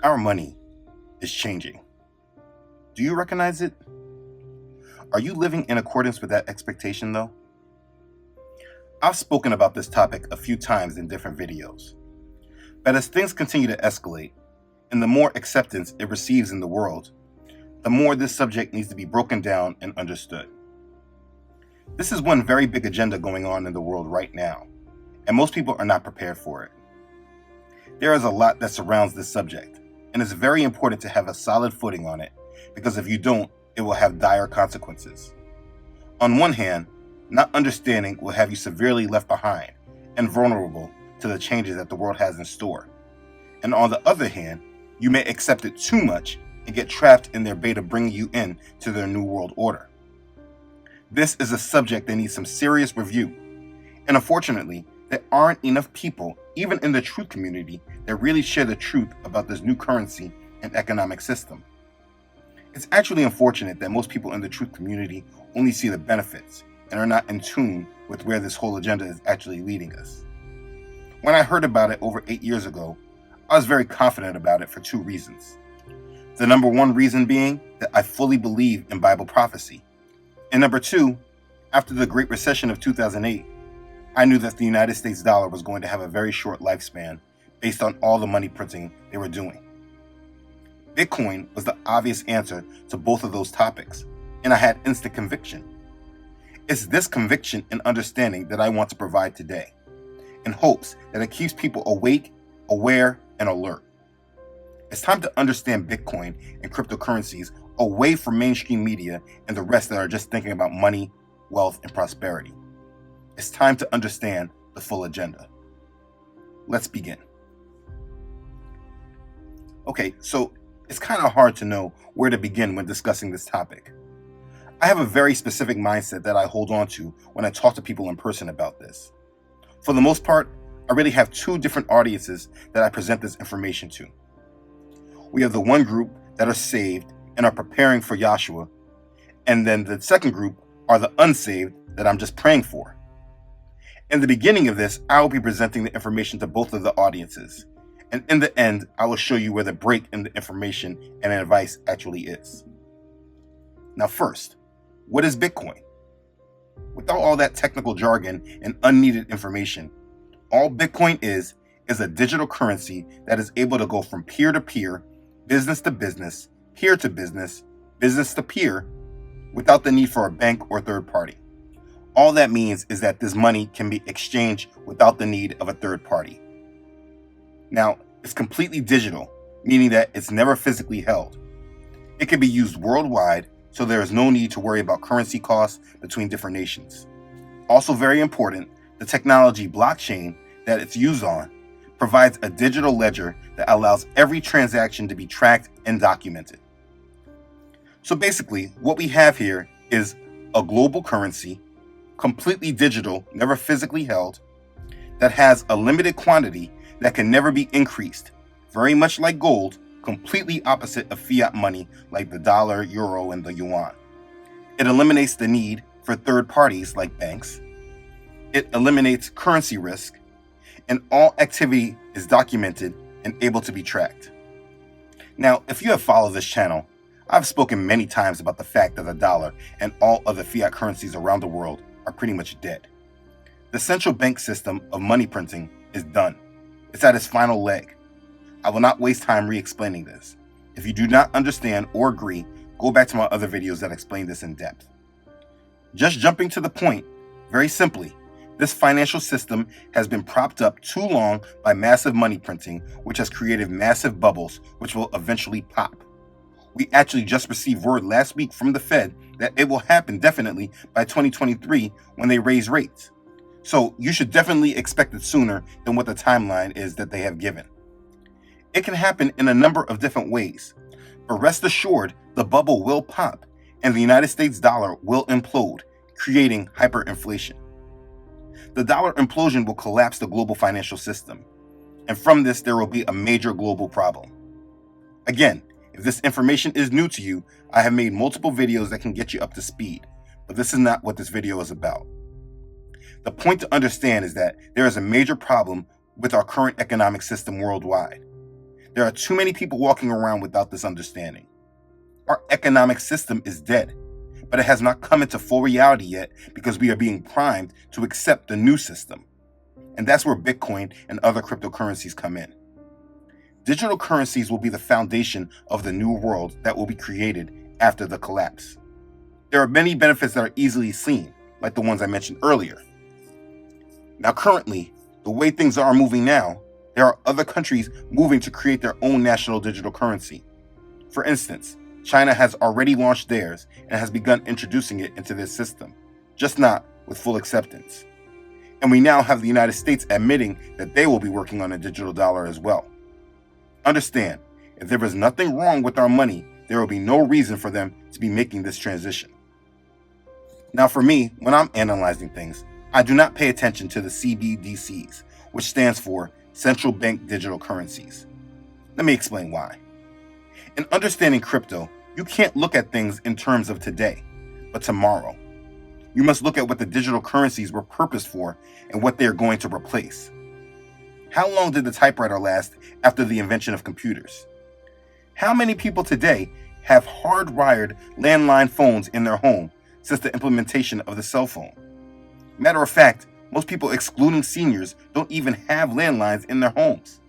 Our money is changing. Do you recognize it? Are you living in accordance with that expectation, though? I've spoken about this topic a few times in different videos. But as things continue to escalate, and the more acceptance it receives in the world, the more this subject needs to be broken down and understood. This is one very big agenda going on in the world right now, and most people are not prepared for it. There is a lot that surrounds this subject, and it's very important to have a solid footing on it, because if you don't, it will have dire consequences. On one hand, not understanding will have you severely left behind and vulnerable to the changes that the world has in store. And on the other hand, you may accept it too much and get trapped in their bait of bringing you in to their new world order. This is a subject that needs some serious review, and unfortunately, there aren't enough people, even in the truth community, that really share the truth about this new currency and economic system. It's actually unfortunate that most people in the truth community only see the benefits and are not in tune with where this whole agenda is actually leading us. When I heard about it over 8 years ago, I was very confident about it for two reasons. The number one reason being that I fully believe in Bible prophecy. And number two, after the Great Recession of 2008, I knew that the United States dollar was going to have a very short lifespan based on all the money printing they were doing. Bitcoin was the obvious answer to both of those topics, and I had instant conviction. It's this conviction and understanding that I want to provide today, in hopes that it keeps people awake, aware, and alert. It's time to understand Bitcoin and cryptocurrencies away from mainstream media and the rest that are just thinking about money, wealth, and prosperity. It's time to understand the full agenda. Let's begin. Okay, so it's kind of hard to know where to begin when discussing this topic. I have a very specific mindset that I hold on to when I talk to people in person about this. For the most part, I really have two different audiences that I present this information to. We have the one group that are saved and are preparing for Yahshua, and then the second group are the unsaved that I'm just praying for. In the beginning of this, I will be presenting the information to both of the audiences, and in the end, I will show you where the break in the information and advice actually is. Now first, what is Bitcoin? Without all that technical jargon and unneeded information, all Bitcoin is a digital currency that is able to go from peer to peer, business to business, peer to business, business to peer, without the need for a bank or third party. All that means is that this money can be exchanged without the need of a third party. Now, it's completely digital, meaning that it's never physically held. It can be used worldwide, so there is no need to worry about currency costs between different nations. Also very important, the technology blockchain that it's used on provides a digital ledger that allows every transaction to be tracked and documented. So basically, what we have here is a global currency, completely digital, never physically held, that has a limited quantity that can never be increased, very much like gold, completely opposite of fiat money like the dollar, euro, and the yuan. It eliminates the need for third parties like banks. It eliminates currency risk, and all activity is documented and able to be tracked. Now, if you have followed this channel, I've spoken many times about the fact that the dollar and all other fiat currencies around the world are pretty much dead. The central bank system of money printing is done. It's at its final leg. I will not waste time re-explaining this. If you do not understand or agree, go back to my other videos that explain this in depth. Just jumping to the point, very simply, this financial system has been propped up too long by massive money printing, which has created massive bubbles, which will eventually pop. We actually just received word last week from the Fed that it will happen definitely by 2023 when they raise rates. So you should definitely expect it sooner than what the timeline is that they have given. It can happen in a number of different ways, but rest assured the bubble will pop and the United States dollar will implode, creating hyperinflation. The dollar implosion will collapse the global financial system, and from this there will be a major global problem. Again, if this information is new to you, I have made multiple videos that can get you up to speed, but this is not what this video is about. The point to understand is that there is a major problem with our current economic system worldwide. There are too many people walking around without this understanding. Our economic system is dead, but it has not come into full reality yet because we are being primed to accept the new system. And that's where Bitcoin and other cryptocurrencies come in. Digital currencies will be the foundation of the new world that will be created after the collapse. There are many benefits that are easily seen, like the ones I mentioned earlier. Now, currently, the way things are moving now, there are other countries moving to create their own national digital currency. For instance, China has already launched theirs and has begun introducing it into their system, just not with full acceptance. And we now have the United States admitting that they will be working on a digital dollar as well. Understand, if there is nothing wrong with our money, there will be no reason for them to be making this transition. Now, for me, when I'm analyzing things, I do not pay attention to the CBDCs, which stands for Central Bank Digital Currencies. Let me explain why. In understanding crypto, you can't look at things in terms of today, but tomorrow. You must look at what the digital currencies were purposed for and what they are going to replace. How long did the typewriter last after the invention of computers? How many people today have hardwired landline phones in their home since the implementation of the cell phone? Matter of fact, most people, excluding seniors, don't even have landlines in their homes.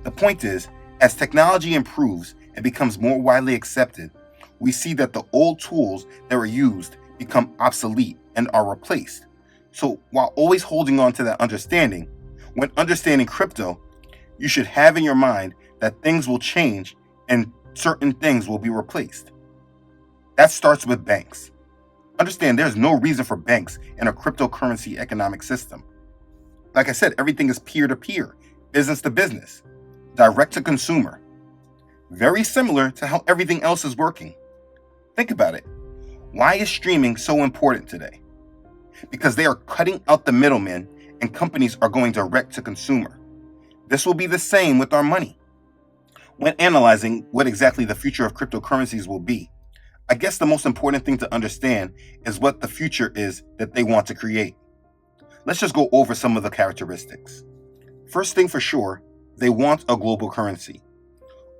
The point is, as technology improves and becomes more widely accepted, we see that the old tools that were used become obsolete and are replaced. So while always holding on to that understanding, when understanding crypto, you should have in your mind that things will change and certain things will be replaced. That starts with banks. Understand there's no reason for banks in a cryptocurrency economic system. Like I said, everything is peer-to-peer, business to business, direct to consumer. Very similar to how everything else is working. Think about it. Why is streaming so important today? Because they are cutting out the middlemen and companies are going direct to consumer. This will be the same with our money. When analyzing what exactly the future of cryptocurrencies will be, I guess the most important thing to understand is what the future is that they want to create. Let's just go over some of the characteristics. First thing for sure, they want a global currency.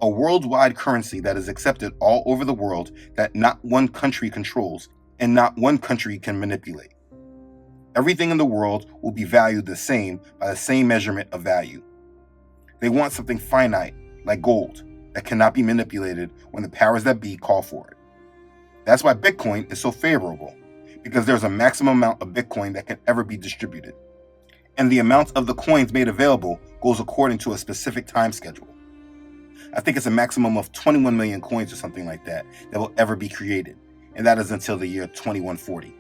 A worldwide currency that is accepted all over the world that not one country controls and not one country can manipulate. Everything in the world will be valued the same by the same measurement of value. They want something finite, like gold, that cannot be manipulated when the powers that be call for it. That's why Bitcoin is so favorable, because there's a maximum amount of Bitcoin that can ever be distributed. And the amount of the coins made available goes according to a specific time schedule. I think it's a maximum of 21 million coins or something like that will ever be created, and that is until the year 2140.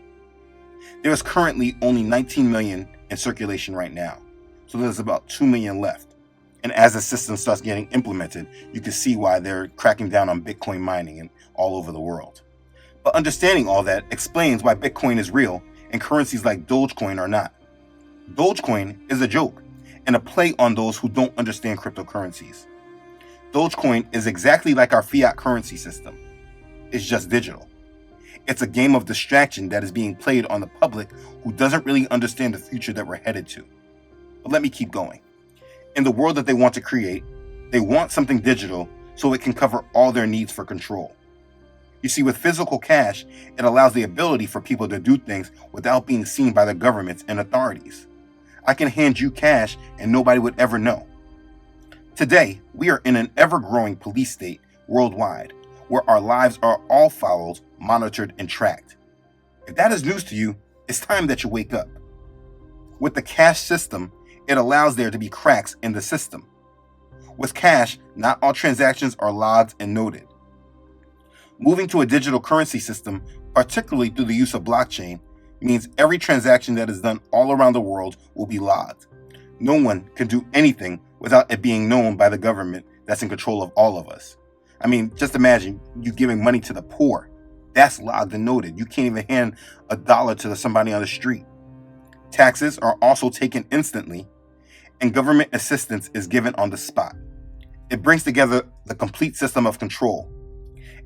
There is currently only 19 million in circulation right now, so there's about 2 million left. And as the system starts getting implemented, you can see why they're cracking down on Bitcoin mining and all over the world. But understanding all that explains why Bitcoin is real and currencies like Dogecoin are not. Dogecoin is a joke and a play on those who don't understand cryptocurrencies. Dogecoin is exactly like our fiat currency system. It's just digital. It's a game of distraction that is being played on the public who doesn't really understand the future that we're headed to. But let me keep going. In the world that they want to create, they want something digital so it can cover all their needs for control. You see, with physical cash, it allows the ability for people to do things without being seen by the governments and authorities. I can hand you cash and nobody would ever know. Today, we are in an ever-growing police state worldwide, where our lives are all followed, monitored, and tracked. If that is news to you, it's time that you wake up. With the cash system, it allows there to be cracks in the system. With cash, not all transactions are logged and noted. Moving to a digital currency system, particularly through the use of blockchain, means every transaction that is done all around the world will be logged. No one can do anything without it being known by the government that's in control of all of us. I mean, just imagine you giving money to the poor. That's logged and noted. You can't even hand $1 to somebody on the street. Taxes are also taken instantly, and government assistance is given on the spot. It brings together the complete system of control.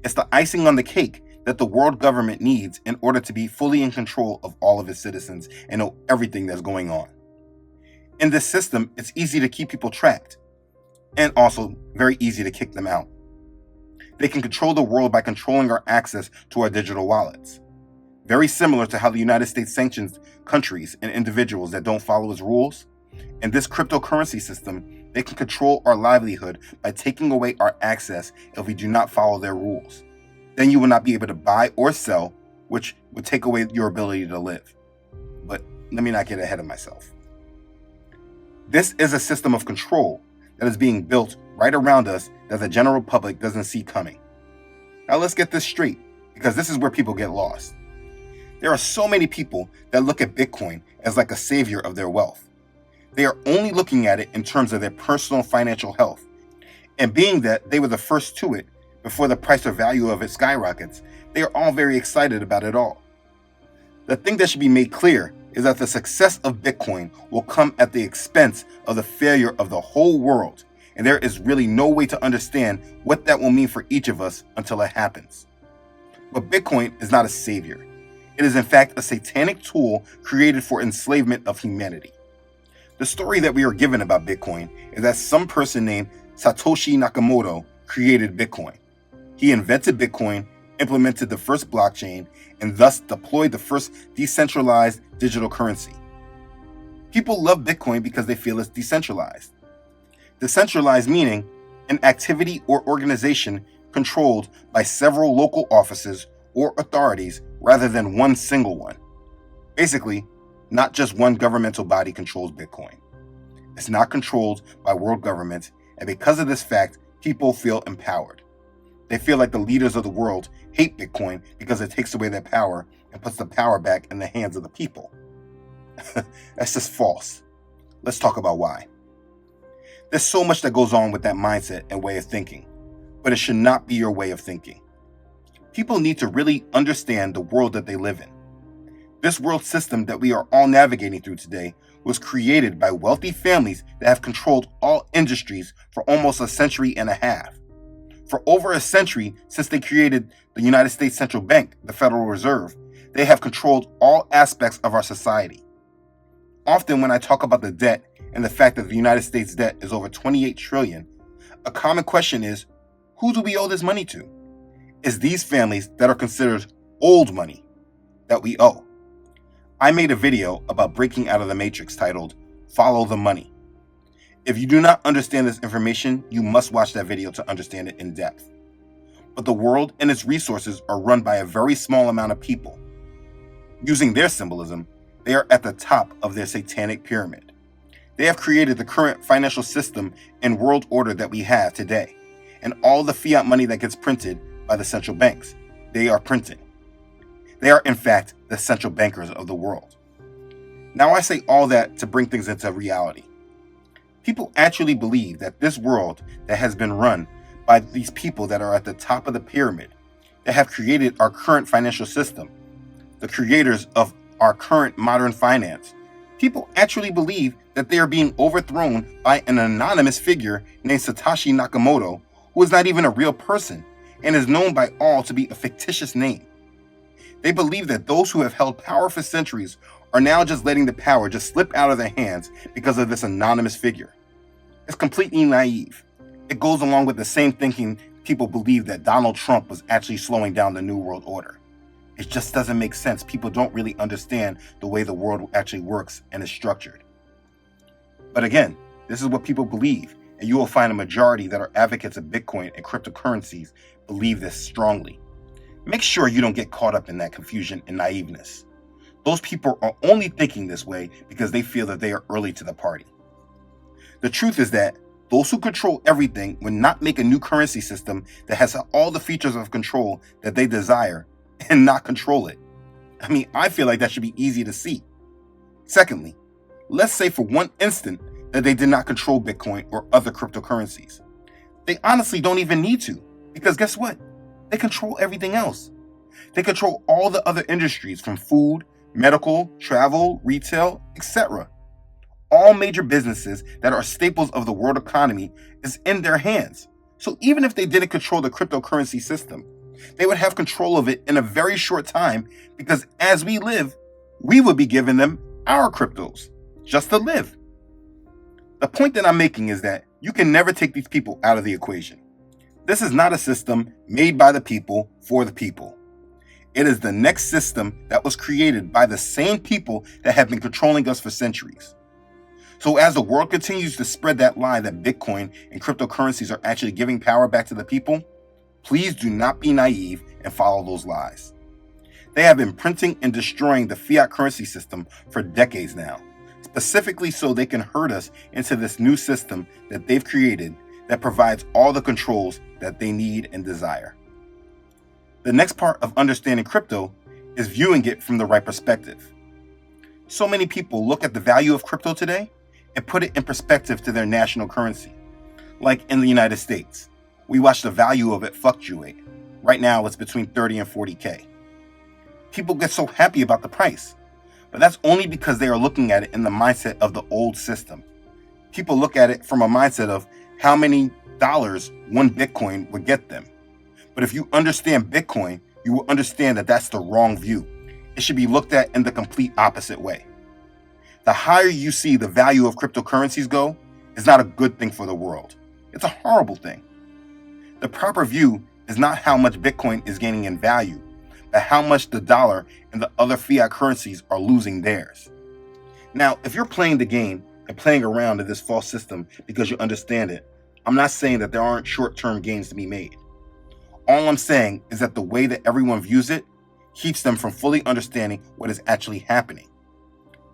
It's the icing on the cake that the world government needs in order to be fully in control of all of its citizens and know everything that's going on. In this system, it's easy to keep people tracked. and also very easy to kick them out. They can control the world by controlling our access to our digital wallets. Very similar to how the United States sanctions countries and individuals that don't follow its rules. In this cryptocurrency system, they can control our livelihood by taking away our access if we do not follow their rules. Then you will not be able to buy or sell, which would take away your ability to live. But let me not get ahead of myself. This is a system of control that is being built right around us that the general public doesn't see coming. Now let's get this straight, because this is where people get lost. There are so many people that look at Bitcoin as like a savior of their wealth. They are only looking at it in terms of their personal financial health. And being that they were the first to it before the price or value of it skyrockets, they are all very excited about it all. The thing that should be made clear is that the success of Bitcoin will come at the expense of the failure of the whole world, and there is really no way to understand what that will mean for each of us until it happens. But Bitcoin is not a savior. It is in fact a satanic tool created for enslavement of humanity. The story that we are given about Bitcoin is that some person named Satoshi Nakamoto created Bitcoin. He invented Bitcoin, implemented the first blockchain, and thus deployed the first decentralized digital currency. People love Bitcoin because they feel it's decentralized. Decentralized meaning an activity or organization controlled by several local offices or authorities rather than one single one. Basically, not just one governmental body controls Bitcoin. It's not controlled by world governments, and because of this fact, people feel empowered. They feel like the leaders of the world hate Bitcoin because it takes away their power and puts the power back in the hands of the people. That's just false. Let's talk about why. There's so much that goes on with that mindset and way of thinking, but it should not be your way of thinking. People need to really understand the world that they live in. This world system that we are all navigating through today was created by wealthy families that have controlled all industries for almost a century and a half. For over a century since they created the United States Central Bank, the Federal Reserve, they have controlled all aspects of our society. Often when I talk about the debt and the fact that the United States debt is over 28 trillion, a common question is, who do we owe this money to? It's these families that are considered old money that we owe. I made a video about breaking out of the matrix titled, Follow the Money. If you do not understand this information, you must watch that video to understand it in depth. But the world and its resources are run by a very small amount of people. Using their symbolism, they are at the top of their satanic pyramid. They have created the current financial system and world order that we have today, and all the fiat money that gets printed by the central banks, they are printing. They are, in fact, the central bankers of the world. Now I say all that to bring things into reality. People actually believe that this world that has been run by these people that are at the top of the pyramid, that have created our current financial system, the creators of our current modern finance, people actually believe that they are being overthrown by an anonymous figure named Satoshi Nakamoto, who is not even a real person and is known by all to be a fictitious name. They believe that those who have held power for centuries are now just letting the power just slip out of their hands because of this anonymous figure. It's completely naive. It goes along with the same thinking people believe that Donald Trump was actually slowing down the New World Order. It just doesn't make sense. People don't really understand the way the world actually works and is structured. But again, this is what people believe, and you will find a majority that are advocates of Bitcoin and cryptocurrencies believe this strongly. Make sure you don't get caught up in that confusion and naiveness. Those people are only thinking this way because they feel that they are early to the party. The truth is that those who control everything would not make a new currency system that has all the features of control that they desire and not control it. I mean, I feel like that should be easy to see. Secondly, let's say for one instant that they did not control Bitcoin or other cryptocurrencies. They honestly don't even need to, because guess what? They control everything else. They control all the other industries from food, medical, travel, retail, etc. All major businesses that are staples of the world economy is in their hands. So even if they didn't control the cryptocurrency system, they would have control of it in a very short time, because as we live, we would be giving them our cryptos just to live. The point that I'm making is that you can never take these people out of the equation. This is not a system made by the people for the people. It is the next system that was created by the same people that have been controlling us for centuries. So as the world continues to spread that lie that Bitcoin and cryptocurrencies are actually giving power back to the people, please do not be naive and follow those lies. They have been printing and destroying the fiat currency system for decades now, specifically so they can herd us into this new system that they've created that provides all the controls that they need and desire. The next part of understanding crypto is viewing it from the right perspective. So many people look at the value of crypto today and put it in perspective to their national currency. Like in the United States, we watch the value of it fluctuate. Right now, it's between 30 and 40K. People get so happy about the price, but that's only because they are looking at it in the mindset of the old system. People look at it from a mindset of how many dollars one Bitcoin would get them. But if you understand Bitcoin, you will understand that that's the wrong view. It should be looked at in the complete opposite way. The higher you see the value of cryptocurrencies go, is not a good thing for the world. It's a horrible thing. The proper view is not how much Bitcoin is gaining in value, but how much the dollar and the other fiat currencies are losing theirs. Now, if you're playing the game and playing around in this false system because you understand it, I'm not saying that there aren't short-term gains to be made. All I'm saying is that the way that everyone views it keeps them from fully understanding what is actually happening.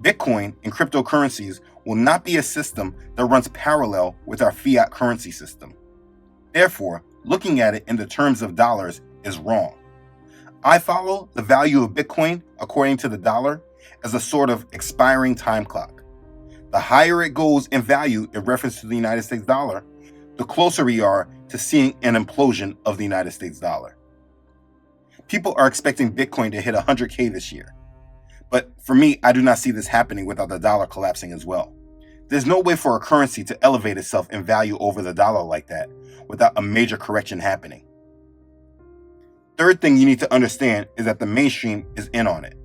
Bitcoin and cryptocurrencies will not be a system that runs parallel with our fiat currency system. Therefore, looking at it in the terms of dollars is wrong. I follow the value of Bitcoin according to the dollar as a sort of expiring time clock. The higher it goes in value in reference to the United States dollar, the closer we are to seeing an implosion of the United States dollar. People are expecting Bitcoin to hit 100K this year. But for me, I do not see this happening without the dollar collapsing as well. There's no way for a currency to elevate itself in value over the dollar like that without a major correction happening. Third thing you need to understand is that the mainstream is in on it.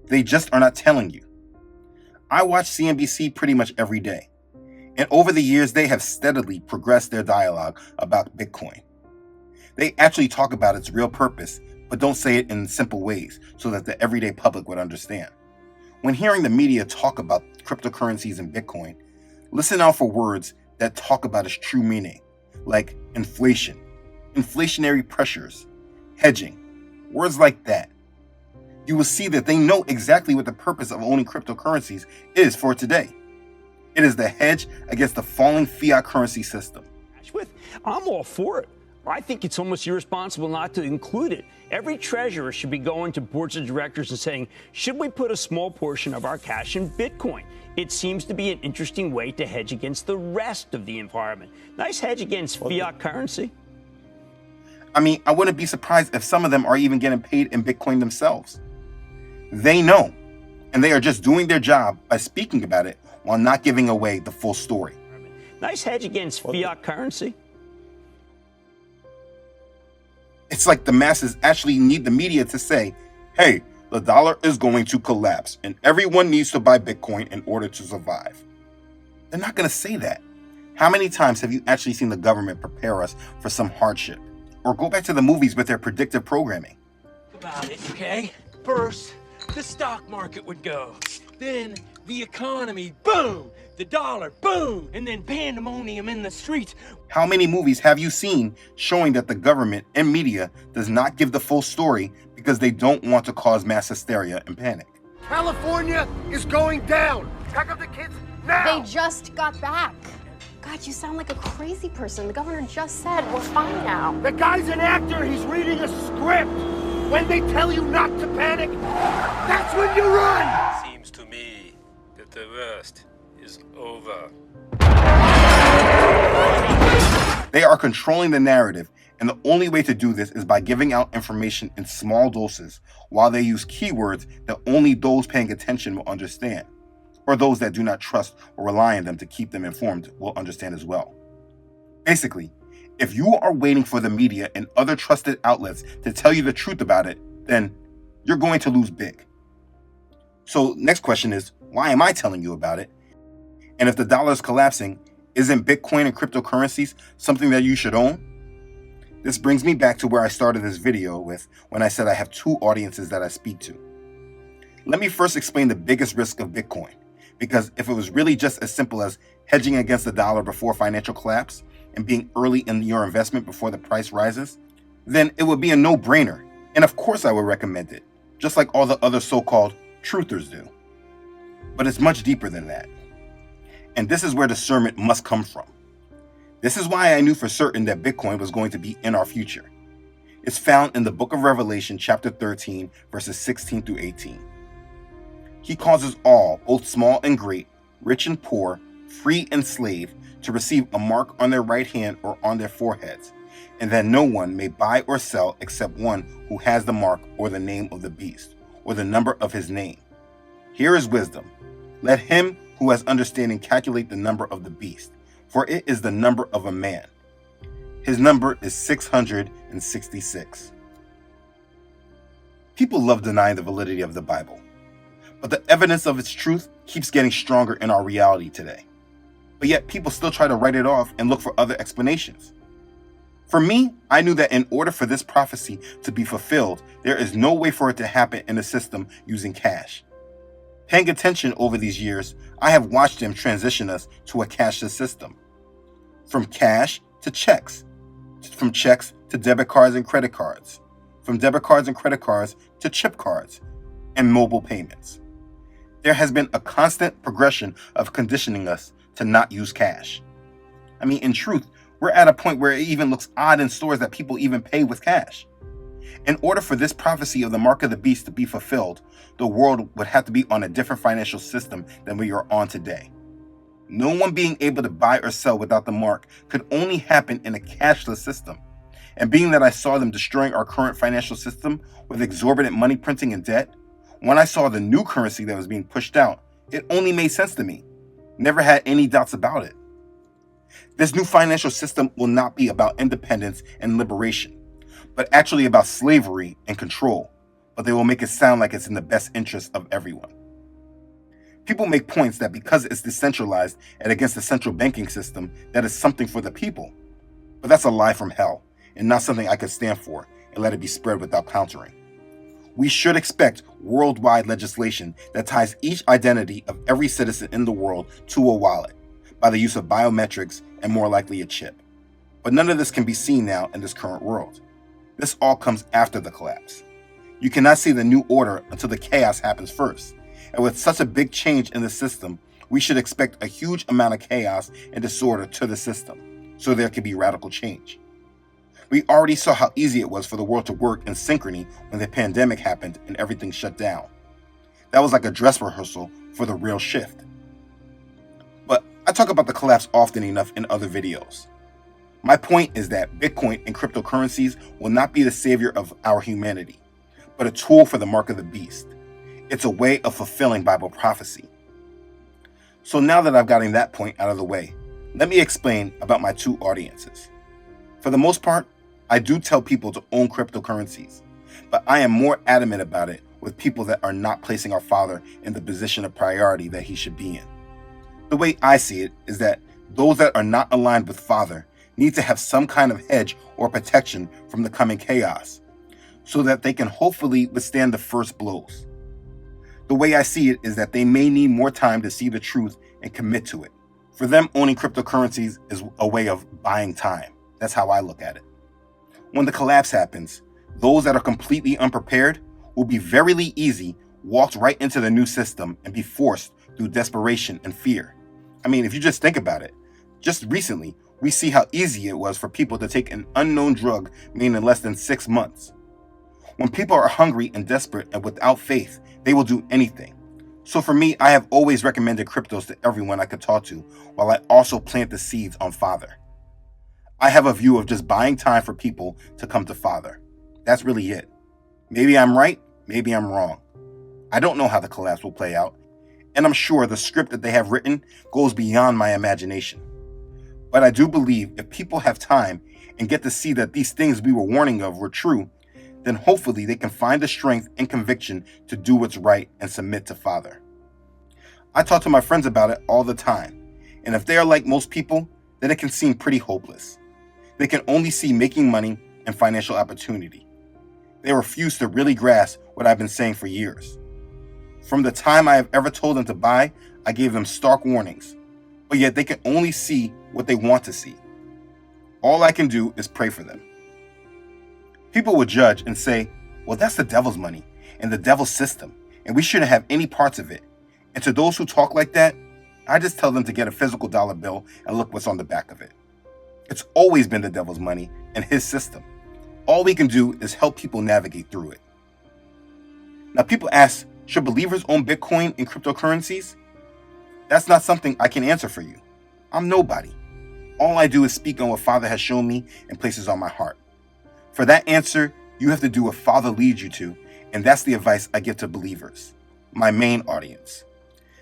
They just are not telling you. I watch CNBC pretty much every day. And over the years, they have steadily progressed their dialogue about Bitcoin. They actually talk about its real purpose, but don't say it in simple ways so that the everyday public would understand. When hearing the media talk about cryptocurrencies and Bitcoin, listen out for words that talk about its true meaning, like inflation, inflationary pressures, hedging, words like that. You will see that they know exactly what the purpose of owning cryptocurrencies is for today. It is the hedge against the falling fiat currency system. I'm all for it. I think it's almost irresponsible not to include it. Every treasurer should be going to boards of directors and saying, should we put a small portion of our cash in Bitcoin? It seems to be an interesting way to hedge against the rest of the environment. Nice hedge against fiat currency. I mean, I wouldn't be surprised if some of them are even getting paid in Bitcoin themselves. They know, and they are just doing their job by speaking about it while not giving away the full story. Nice hedge against fiat currency. It's like the masses actually need the media to say, hey, the dollar is going to collapse and everyone needs to buy Bitcoin in order to survive. They're not going to say that. How many times have you actually seen the government prepare us for some hardship? Or go back to the movies with their predictive programming. About it, okay? First, the stock market would go. Then the economy, boom! The dollar, boom! And then pandemonium in the streets. How many movies have you seen showing that the government and media does not give the full story because they don't want to cause mass hysteria and panic? California is going down. Pack up the kids now. They just got back. God, you sound like a crazy person. The governor just said we're fine now. The guy's an actor. He's reading a script. When they tell you not to panic, that's when you run. Seems to me that the worst is over. They are controlling the narrative, and the only way to do this is by giving out information in small doses while they use keywords that only those paying attention will understand, or those that do not trust or rely on them to keep them informed will understand as well. Basically, if you are waiting for the media and other trusted outlets to tell you the truth about it, then you're going to lose big. So next question is, why am I telling you about it? And if the dollar is collapsing, isn't Bitcoin and cryptocurrencies something that you should own? This brings me back to where I started this video with when I said I have two audiences that I speak to. Let me first explain the biggest risk of Bitcoin, because if it was really just as simple as hedging against the dollar before financial collapse and being early in your investment before the price rises, then it would be a no-brainer, and of course I would recommend it, just like all the other so-called truthers do. But it's much deeper than that. And this is where discernment must come from. This is why I knew for certain that Bitcoin was going to be in our future. It's found in the book of Revelation, chapter 13, verses 16 through 18. He causes all, both small and great, rich and poor, free and slave, to receive a mark on their right hand or on their foreheads, and that no one may buy or sell except one who has the mark or the name of the beast, or the number of his name. Here is wisdom. Let him who has understanding calculate the number of the beast, for it is the number of a man. His number is 666. People love denying the validity of the Bible, but the evidence of its truth keeps getting stronger in our reality today. But yet people still try to write it off and look for other explanations. For me, I knew that in order for this prophecy to be fulfilled, there is no way for it to happen in a system using cash. Paying attention over these years, I have watched him transition us to a cashless system. From cash to checks. From checks to debit cards and credit cards. From debit cards and credit cards to chip cards and mobile payments. There has been a constant progression of conditioning us to not use cash. I mean, in truth, we're at a point where it even looks odd in stores that people even pay with cash. In order for this prophecy of the mark of the beast to be fulfilled, the world would have to be on a different financial system than we are on today. No one being able to buy or sell without the mark could only happen in a cashless system. And being that I saw them destroying our current financial system with exorbitant money printing and debt, when I saw the new currency that was being pushed out, it only made sense to me. Never had any doubts about it. This new financial system will not be about independence and liberation, but actually about slavery and control, but they will make it sound like it's in the best interest of everyone. People make points that because it's decentralized and against the central banking system, that is something for the people. But that's a lie from hell, and not something I could stand for and let it be spread without countering. We should expect worldwide legislation that ties each identity of every citizen in the world to a wallet by the use of biometrics and more likely a chip. But none of this can be seen now in this current world. This all comes after the collapse. You cannot see the new order until the chaos happens first. And with such a big change in the system, we should expect a huge amount of chaos and disorder to the system, so there can be radical change. We already saw how easy it was for the world to work in synchrony when the pandemic happened and everything shut down. That was like a dress rehearsal for the real shift. But I talk about the collapse often enough in other videos. My point is that Bitcoin and cryptocurrencies will not be the savior of our humanity, but a tool for the mark of the beast. It's a way of fulfilling Bible prophecy. So now that I've gotten that point out of the way, let me explain about my two audiences. For the most part, I do tell people to own cryptocurrencies, but I am more adamant about it with people that are not placing our Father in the position of priority that he should be in. The way I see it is that those that are not aligned with Father need to have some kind of hedge or protection from the coming chaos, so that they can hopefully withstand the first blows. The way I see it is that they may need more time to see the truth and commit to it. For them, owning cryptocurrencies is a way of buying time. That's how I look at it. When the collapse happens, those that are completely unprepared will be very easy walked right into the new system and be forced through desperation and fear. I mean, if you just think about it, just recently, we see how easy it was for people to take an unknown drug made in less than 6 months. When people are hungry and desperate and without faith, they will do anything. So for me, I have always recommended cryptos to everyone I could talk to, while I also plant the seeds on Father. I have a view of just buying time for people to come to Father. That's really it. Maybe I'm right, maybe I'm wrong. I don't know how the collapse will play out, and I'm sure the script that they have written goes beyond my imagination. But I do believe if people have time and get to see that these things we were warning of were true, then hopefully they can find the strength and conviction to do what's right and submit to Father. I talk to my friends about it all the time, And if they are like most people, then it can seem pretty hopeless. They can only see making money and financial opportunity. They refuse to really grasp what I've been saying for years. From the time I have ever told them to buy, I gave them stark warnings, but yet they can only see what they want to see. All I can do is pray for them. People will judge and say, well, that's the devil's money and the devil's system, and we shouldn't have any parts of it. And to those who talk like that, I just tell them to get a physical dollar bill and look what's on the back of it. It's always been the devil's money and his system. All we can do is help people navigate through it. Now, people ask, should believers own Bitcoin and cryptocurrencies? That's not something I can answer for you. I'm nobody. All I do is speak on what Father has shown me and places on my heart. For that answer, you have to do what Father leads you to, and that's the advice I give to believers, my main audience.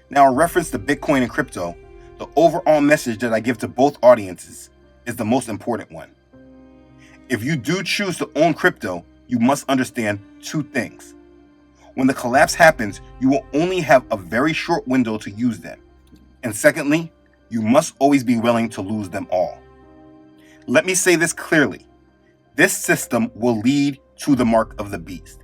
Now, in reference to Bitcoin and crypto, the overall message that I give to both audiences is the most important one. If you do choose to own crypto, you must understand two things. When the collapse happens, you will only have a very short window to use them. And secondly, you must always be willing to lose them all. Let me say this clearly. This system will lead to the mark of the beast.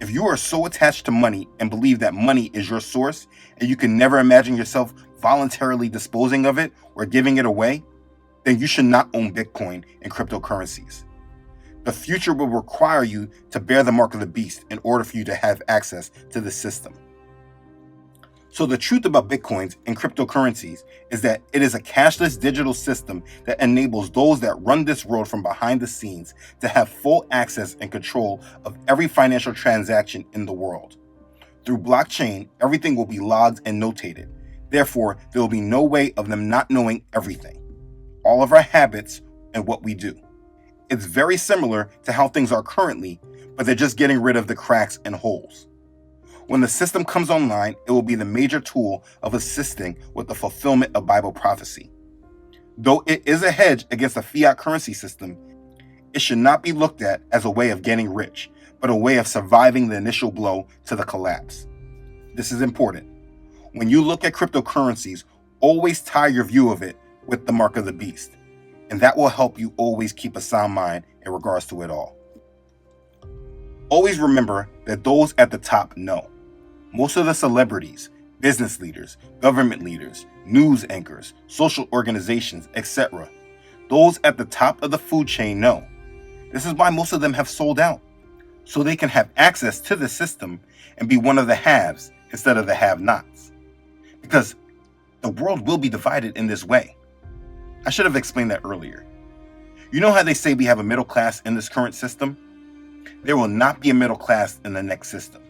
If you are so attached to money and believe that money is your source and you can never imagine yourself voluntarily disposing of it or giving it away, then you should not own Bitcoin and cryptocurrencies. The future will require you to bear the mark of the beast in order for you to have access to the system. So the truth about Bitcoins and cryptocurrencies is that it is a cashless digital system that enables those that run this world from behind the scenes to have full access and control of every financial transaction in the world. Through blockchain, everything will be logged and notated. Therefore, there will be no way of them not knowing everything, all of our habits and what we do. It's very similar to how things are currently, but they're just getting rid of the cracks and holes. When the system comes online, it will be the major tool of assisting with the fulfillment of Bible prophecy. Though it is a hedge against the fiat currency system, it should not be looked at as a way of getting rich, but a way of surviving the initial blow to the collapse. This is important. When you look at cryptocurrencies, always tie your view of it with the mark of the beast, and that will help you always keep a sound mind in regards to it all. Always remember that those at the top know. Most of the celebrities, business leaders, government leaders, news anchors, social organizations, etc., those at the top of the food chain know. This is why most of them have sold out, so they can have access to the system and be one of the haves instead of the have-nots. Because the world will be divided in this way. I should have explained that earlier. You know how they say we have a middle class in this current system? There will not be a middle class in the next system.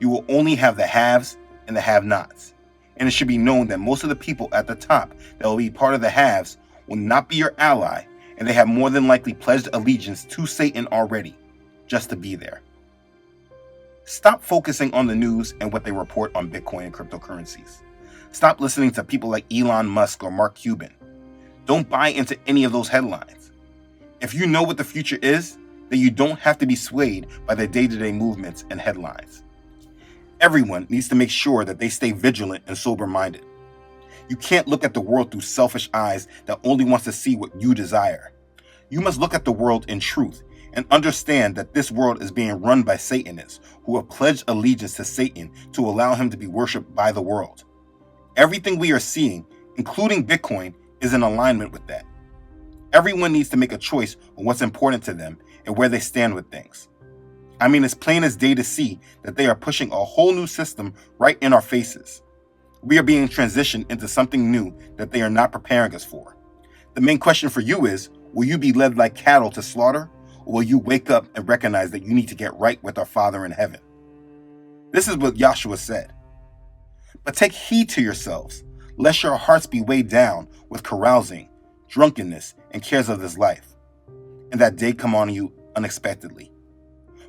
You will only have the haves and the have-nots. And it should be known that most of the people at the top that will be part of the haves will not be your ally, and they have more than likely pledged allegiance to Satan already, just to be there. Stop focusing on the news and what they report on Bitcoin and cryptocurrencies. Stop listening to people like Elon Musk or Mark Cuban. Don't buy into any of those headlines. If you know what the future is, then you don't have to be swayed by the day-to-day movements and headlines. Everyone needs to make sure that they stay vigilant and sober-minded. You can't look at the world through selfish eyes that only wants to see what you desire. You must look at the world in truth and understand that this world is being run by Satanists who have pledged allegiance to Satan to allow him to be worshipped by the world. Everything we are seeing, including Bitcoin, is in alignment with that. Everyone needs to make a choice on what's important to them and where they stand with things. I mean, it's plain as day to see that they are pushing a whole new system right in our faces. We are being transitioned into something new that they are not preparing us for. The main question for you is, will you be led like cattle to slaughter, or will you wake up and recognize that you need to get right with our Father in heaven? This is what Yahshua said. But take heed to yourselves, lest your hearts be weighed down with carousing, drunkenness, and cares of this life, and that day come on you unexpectedly.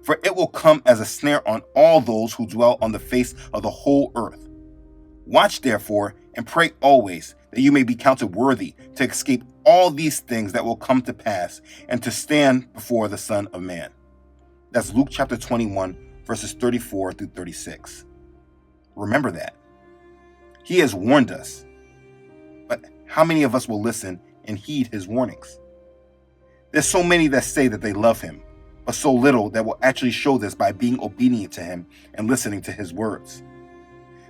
For it will come as a snare on all those who dwell on the face of the whole earth. Watch therefore, and pray always, that you may be counted worthy to escape all these things that will come to pass, and to stand before the Son of Man. That's Luke chapter 21, verses 34 through 36. Remember that. He has warned us. But how many of us will listen and heed his warnings? There's so many that say that they love him, but so little that will actually show this by being obedient to him and listening to his words.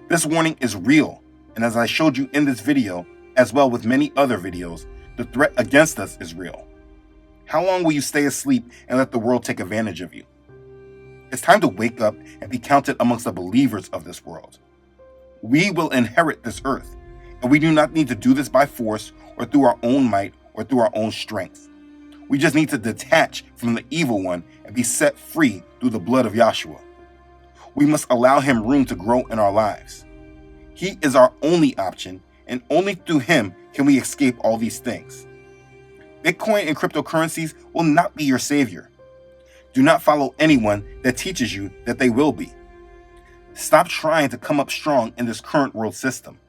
This warning is real, and as I showed you in this video, as well with many other videos, the threat against us is real. How long will you stay asleep and let the world take advantage of you? It's time to wake up and be counted amongst the believers of this world. We will inherit this earth, and we do not need to do this by force or through our own might or through our own strength. We just need to detach from the evil one and be set free through the blood of Yahshua. We must allow him room to grow in our lives. He is our only option, and only through him can we escape all these things. Bitcoin and cryptocurrencies will not be your savior. Do not follow anyone that teaches you that they will be. Stop trying to come up strong in this current world system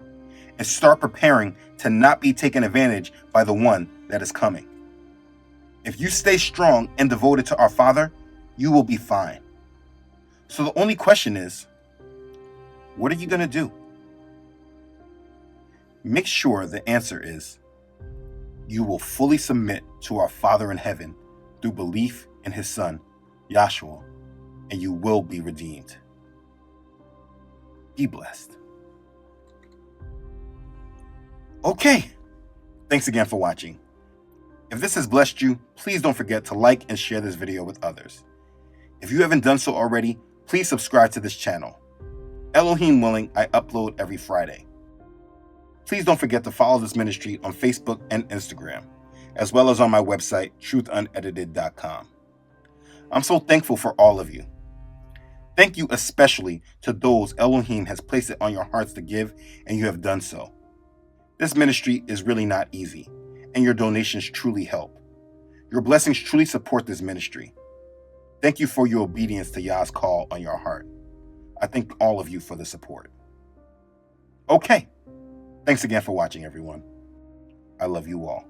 and start preparing to not be taken advantage by the one that is coming. If you stay strong and devoted to our Father, you will be fine. So the only question is, what are you going to do? Make sure the answer is, you will fully submit to our Father in heaven through belief in his Son, Yahshua, and you will be redeemed. Be blessed. Okay, thanks again for watching. If this has blessed you, please don't forget to like and share this video with others. If you haven't done so already, please subscribe to this channel. Elohim willing, I upload every Friday. Please don't forget to follow this ministry on Facebook and Instagram, as well as on my website, truthunedited.com. I'm so thankful for all of you. Thank you especially to those Elohim has placed it on your hearts to give, and you have done so. This ministry is really not easy, and your donations truly help. Your blessings truly support this ministry. Thank you for your obedience to Yah's call on your heart. I thank all of you for the support. Okay, thanks again for watching, everyone. I love you all.